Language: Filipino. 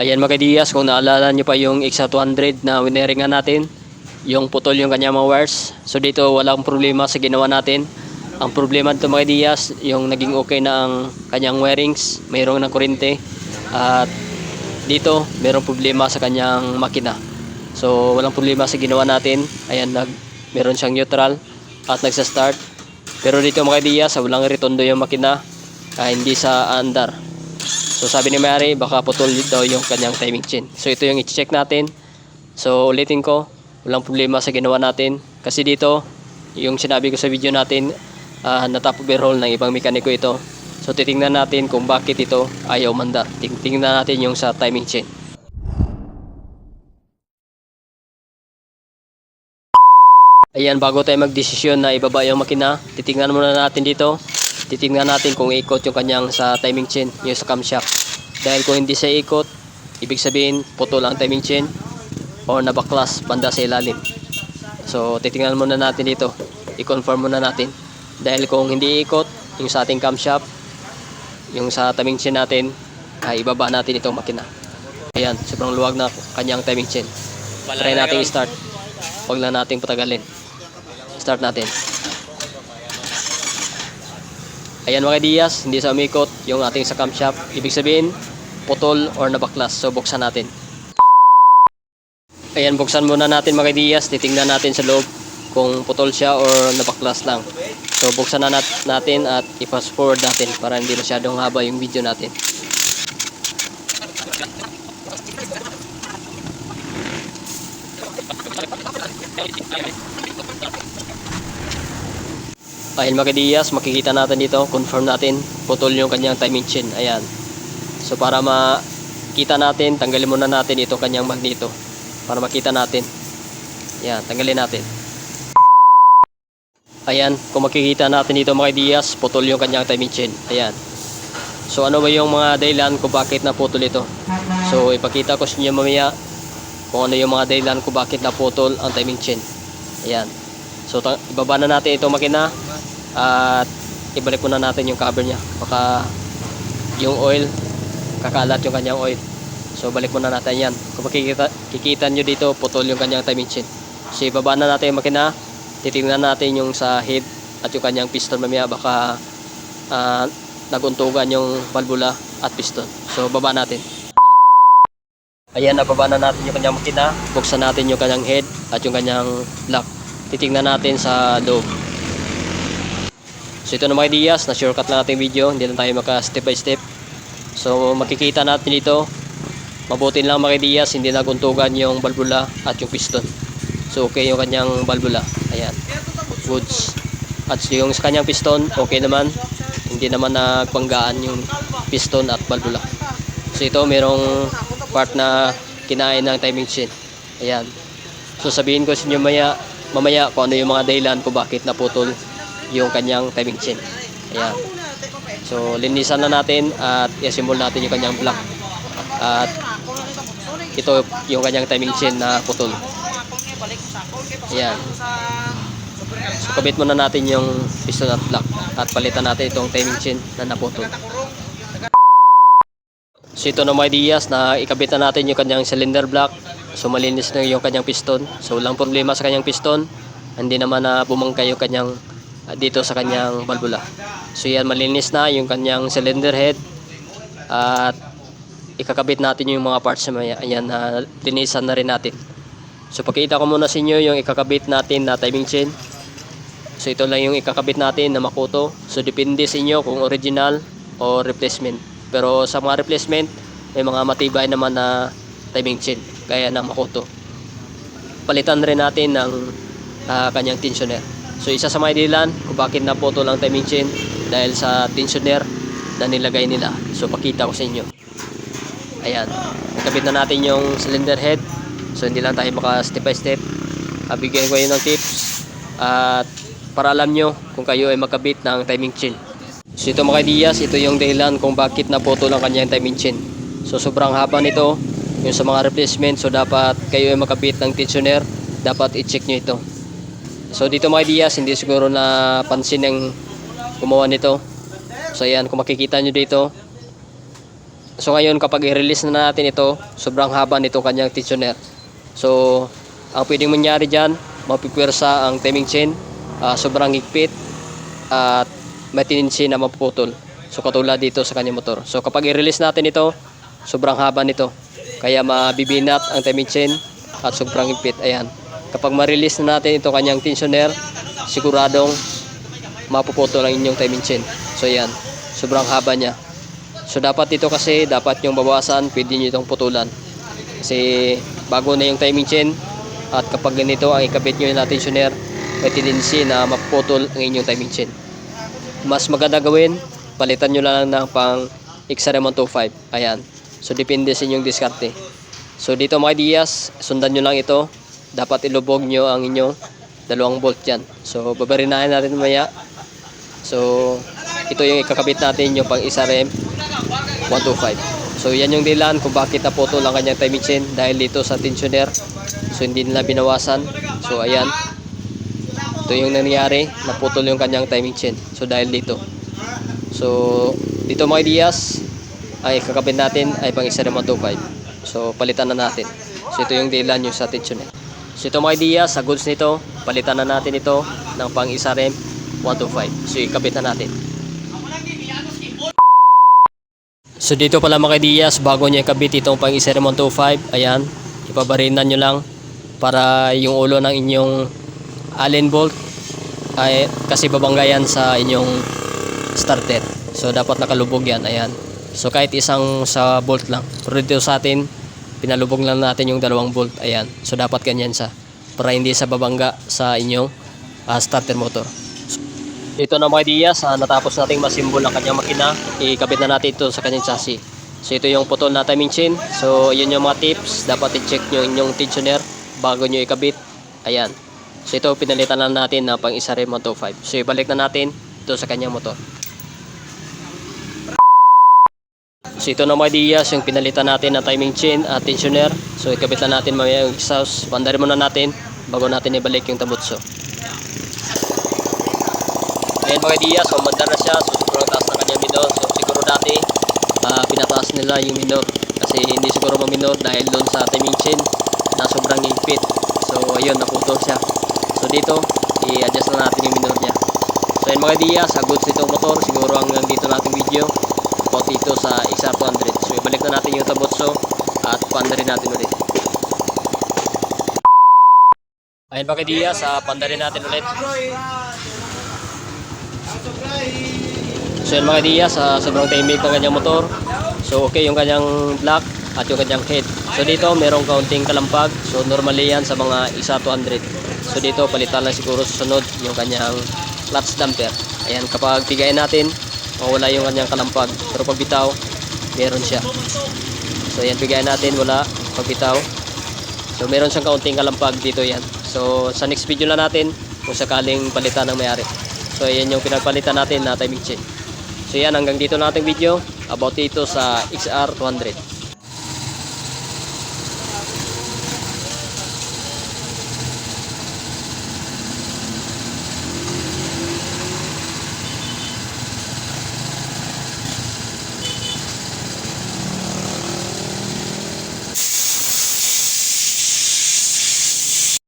Ayan mga Diyas, kung naalala nyo pa yung XA200 na wineringan natin, yung putol yung kanya mga wires. So dito walang problema sa ginawa natin. Ang problema dito mga Diyas, yung naging okay na ang kanyang wirings, mayroong ng kuryente. At dito, mayroong problema sa kanyang makina. So walang problema sa ginawa natin. Ayan, meron siyang neutral at nagsa-start. Pero dito mga Diyas, walang retondo yung makina, hindi sa andar. So sabi ni Mary, baka putol daw yung kanyang timing chain. So ito yung i-check natin. So ulitin ko, walang problema sa ginawa natin. Kasi dito, yung sinabi ko sa video natin, na-top overhaul ng ibang mekaniko ito. So titingnan natin kung bakit ito ayaw mandar. Tingnan natin yung sa timing chain. Ayan, bago tayo magdesisyon na ibaba yung makina, titingnan muna natin dito. Titingnan natin kung ikot yung kanyang sa timing chain, yung sa camshaft. Dahil kung hindi siya ikot, ibig sabihin putol ang timing chain o nabaklas banda sa ilalim. So titingnan muna natin dito, i-confirm muna natin. Dahil kung hindi ikot yung sa ating camshaft, yung sa timing chain natin, ay ibaba natin itong makina. Ayan, sobrang luwag na kanyang timing chain. Try natin i-start. Huwag lang natin patagalin. Start natin. Ayan mga Diyas, hindi sa umikot yung ating sa camshaft. Ibig sabihin, putol or nabaklas. So buksan natin. Ayan, buksan muna natin mga Diyas. Titingnan natin sa loob kung putol siya or nabaklas lang. So buksan na natin at i-fast forward natin para hindi masyadong haba yung video natin. Ayan mga Diyas, makikita natin dito, confirm natin, putol yung kanyang timing chain. Ayan. So para makita natin, tanggalin muna natin itong kanyang magneto. Para makita natin. Ayan, tanggalin natin. Ayan, kung makikita natin dito mga Diyas, putol yung kanyang timing chain. Ayan. So ano ba yung mga dahilan kung bakit naputol ito? So ipakita ko sa inyo mamaya kung ano yung mga dahilan kung bakit naputol ang timing chain. Ayan. So ibaba na natin itong makina at ibalik muna natin yung cover niya. Baka yung oil, kakalat yung kanyang oil. So balik muna natin yan. Kung makikita nyo dito, putol yung kanyang timing chain. So ibaba na natin yung makina. Titingnan natin yung sa head at yung kanyang piston mamaya. Baka naguntugan yung valvula at piston. So baba natin. Ayan, nababa na natin yung kanyang makina. Buksan natin yung kanyang head at yung kanyang lock. Titingnan natin sa loob. So ito na mga Diyas, na shortcut lang natin video, hindi lang tayo maka step by step. So makikita natin dito, mabuti lang mga Diyas, hindi naguntugan yung valvula at yung piston. So okay yung kanyang valvula. Ayan, goods. At yung sa kanyang piston, okay naman. Hindi naman nagpanggaan yung piston at valvula. So ito merong part na kinain ng timing chain. Ayan. So sabihin ko sa inyo mamaya kung ano yung mga dahilan kung bakit naputol yung kanyang timing chain. Ayan. So linisan na natin at i-assemble natin yung kanyang block. At ito yung kanyang timing chain na putol. Ayan. So kabit muna natin yung piston at block at palitan natin itong timing chain na naputol. So ito na mga Diyas, na ikabit na natin yung kanyang cylinder block. So malinis na yung kanyang piston. So walang problema sa kanyang piston. Hindi naman na bumangkay yung kanyang dito sa kanyang valvula. So yan, malinis na yung kanyang cylinder head. At ikakabit natin yung mga parts na maya. Ayan, linisan na rin natin. So pakita ko muna sa inyo yung ikakabit natin na timing chain. So ito lang yung ikakabit natin na Makoto. So depende sa inyo kung original o replacement. Pero sa mga replacement, may mga matibay naman na timing chain gaya ng Makoto. Palitan rin natin ng kanyang tensioner. So isa sa mga dahilan kung bakit naputol ang timing chain dahil sa tensioner na nilagay nila. So pakita ko sa inyo. Ayan, nakabit na natin yung cylinder head. So hindi lang tayo maka step by step. Bigyan ko kayo ng tips at para alam nyo kung kayo ay magkabit ng timing chain. So ito mga Diyas, ito yung dahilan kung bakit naputol ang kanyang timing chain. So sobrang haba nito yung sa mga replacement. So dapat kayo ay makabit ng tensioner, dapat i-check nyo ito. So dito mga Diyas, hindi siguro na pansin ng gumawa nito. So ayan, kung makikita nyo dito, So ngayon kapag i-release na natin ito, sobrang haba nito kanyang tensioner. So ang pwedeng mangyari dyan, mapipwersa ang timing chain, sobrang higpit at may tendency na mapuputol. So katulad dito sa kanyang motor. So kapag i-release natin ito, sobrang haba nito. Kaya mabibinat ang timing chain at sobrang higpit. Ayan. Kapag ma-release na natin ito kanyang tensioner, siguradong mapuputol ang inyong timing chain. So ayan, sobrang haba niya. So dapat dito kasi, dapat yung bawasan, pwede nyo itong putulan. Kasi bago na yung timing chain at kapag ganito ang ikabit nyo na tensioner, may tendency na mapuputol ang inyong timing chain. Mas maganda gawin, palitan nyo lang ng pang XRM125. Ayan. So depende sa inyong diskarte. So dito mga Diyas, sundan nyo lang ito. Dapat ilubog nyo ang inyong dalawang bolt dyan. So babarinahin natin maya. So ito yung ikakabit natin, yung pang XRM 125. So yan yung dahilan kung bakit naputol ang kanyang timing chain, dahil dito sa tensioner. So hindi nila binawasan. So ayan, ito yung nangyari, naputol yung kanyang timing chain. So dahil dito. So dito mga Diyas, ay kakabit natin ay pang XRM 125. So palitan na natin. So ito yung dahilan yung sa tensioner. So ito mga Diyas, sa goods nito, palitan na natin ito ng pang XRM 125. So ikabit na natin. So dito pala mga Diyas, bago nyo ikabit itong pang XRM 125, ayan, ipabarinan nyo lang para yung ulo ng inyong Allen bolt ay kasi babanggayan sa inyong starter. So dapat nakalubog yan, ayan. So kahit isang sa bolt lang. Pero dito sa atin, pinalubog lang natin yung dalawang bolt, ayan. So dapat ganyan sa para hindi sa babangga sa inyong starter motor. Ito na mga Diyas, natapos nating masimbol ang kanyang makina. Ikabit na natin ito sa kanyang chassis. So ito yung putol na timing chain. So yun yung mga tips, dapat i-check nyo inyong tensioner bago nyo ikabit. Ayan. So ito pinalitan na natin na pang XRM 125. So ibalik na natin ito sa kanyang motor. So ito na mga Diyas, yung pinalitan natin na timing chain at tensioner. So ikabit na natin mamaya yung exhaust. Bandarin muna natin bago natin ibalik yung tabutso. Ayan mga Diyas, so umandar na siya. So sobrang taas na kanyang minor. So siguro dati pinataas nila yung minor kasi hindi siguro maminor dahil doon sa timing chain na sobrang higpit. So ayun, naputol siya. So dito i-adjust na natin yung minor niya. So ayan mga Diyas, goods nitong motor. Siguro hanggang dito nating video about dito sa XR200. So ibalik na natin yung tabutso at pandarin natin ulit. Ayan mga Diyas, pandarin natin ulit. So yan mga Diyas, sobrang tahimik ng kanyang motor. So okay yung kanyang block at yung kanyang head. So dito merong kaunting kalampag. So normally yan sa mga XR200. So dito palitan lang siguro susunod yung kanyang clutch damper. Ayan, kapag tigain natin, mawala yung kanyang kalampag. Pero pag bitaw, meron siya. So yan, tigain natin, wala. Pag bitaw, so meron siyang kaunting kalampag dito yan. So sa next video lang natin kung sakaling palitan ng may-ari. So yan yung pinagpalitan natin na timing chain. So yan, hanggang dito na ating video about dito sa XR200.